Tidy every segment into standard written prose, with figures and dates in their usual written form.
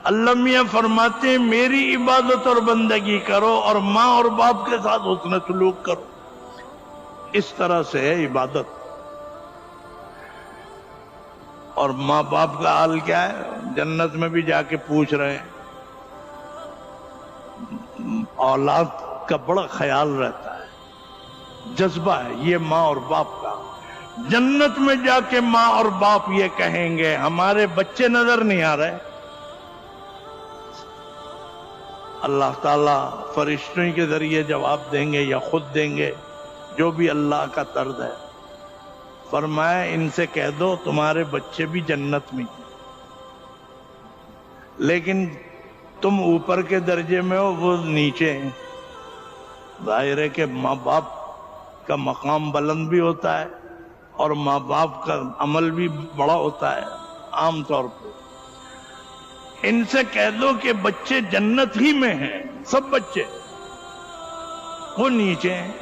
अल्लाह मियां फरमाते हैं मेरी इबादत और बंदगी करो और माँ और बाप के साथ हुस्न सलूक करो। इस तरह से है इबादत। और माँ बाप का हाल क्या है? जन्नत में भी जाके पूछ रहे हैं, औलाद का बड़ा ख्याल रहता है, जज्बा है ये माँ और बाप का। जन्नत में जाके माँ और बाप ये कहेंगे हमारे बच्चे नजर नहीं आ रहे। अल्लाह ताला फरिश्तों के जरिए जवाब देंगे या खुद देंगे, जो भी अल्लाह का तर्ज है। फरमाया इनसे कह दो तुम्हारे बच्चे भी जन्नत में हैं, लेकिन तुम ऊपर के दर्जे में हो, वो नीचे हैं। जाहिर है कि माँ बाप का मकाम बुलंद भी होता है और माँ बाप का अमल भी बड़ा होता है आम तौर पे। इनसे कह दो कि बच्चे जन्नत ही में हैं, सब बच्चे, वो नीचे हैं।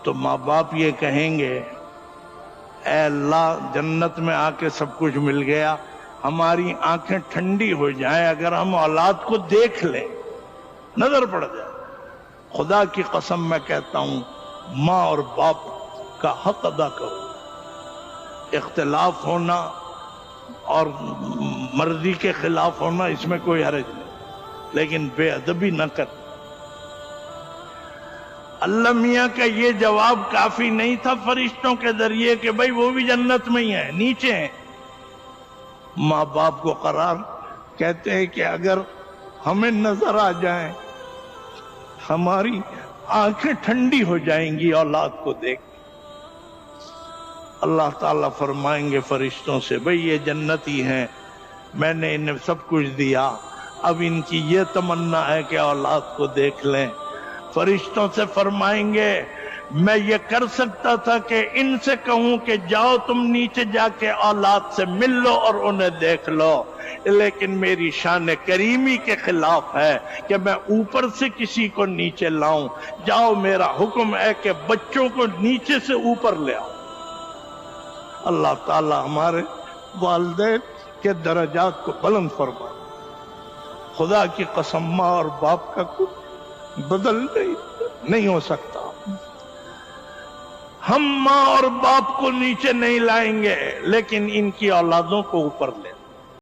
तो माँ बाप ये कहेंगे ऐ अल्लाह जन्नत में आके सब कुछ मिल गया, हमारी आंखें ठंडी हो जाएं अगर हम औलाद को देख लें, नजर पड़ जाए। खुदा की कसम मैं कहता हूं माँ और बाप का हक अदा करो। इख्तिलाफ होना और मर्जी के खिलाफ होना इसमें कोई हर्ज नहीं, लेकिन बेअदबी न कर। अल्लाह मियां का ये जवाब काफी नहीं था फरिश्तों के जरिए कि भाई वो भी जन्नत में ही है, नीचे हैं। माँ बाप को करार कहते हैं कि अगर हमें नजर आ जाए, हमारी आंखें ठंडी हो जाएंगी औलाद को देख। अल्लाह ताला फरमाएंगे फरिश्तों से भाई ये जन्नती हैं, मैंने इन्हें सब कुछ दिया, अब इनकी ये तमन्ना है कि औलाद को देख लें। फरिश्तों से फरमाएंगे मैं ये कर सकता था कि इनसे कहूं कि जाओ तुम नीचे जाके औलाद से मिल लो और उन्हें देख लो, लेकिन मेरी शान करीमी के खिलाफ है कि मैं ऊपर से किसी को नीचे लाऊं। जाओ मेरा हुक्म है कि बच्चों को नीचे से ऊपर ले आओ। अल्लाह ताला हमारे वालिदैन के दर्जात को बुलंद फरमा। खुदा की कसम माँ और बाप का कुछ बदल नहीं हो सकता। हम माँ और बाप को नीचे नहीं लाएंगे, लेकिन इनकी औलादों को ऊपर ले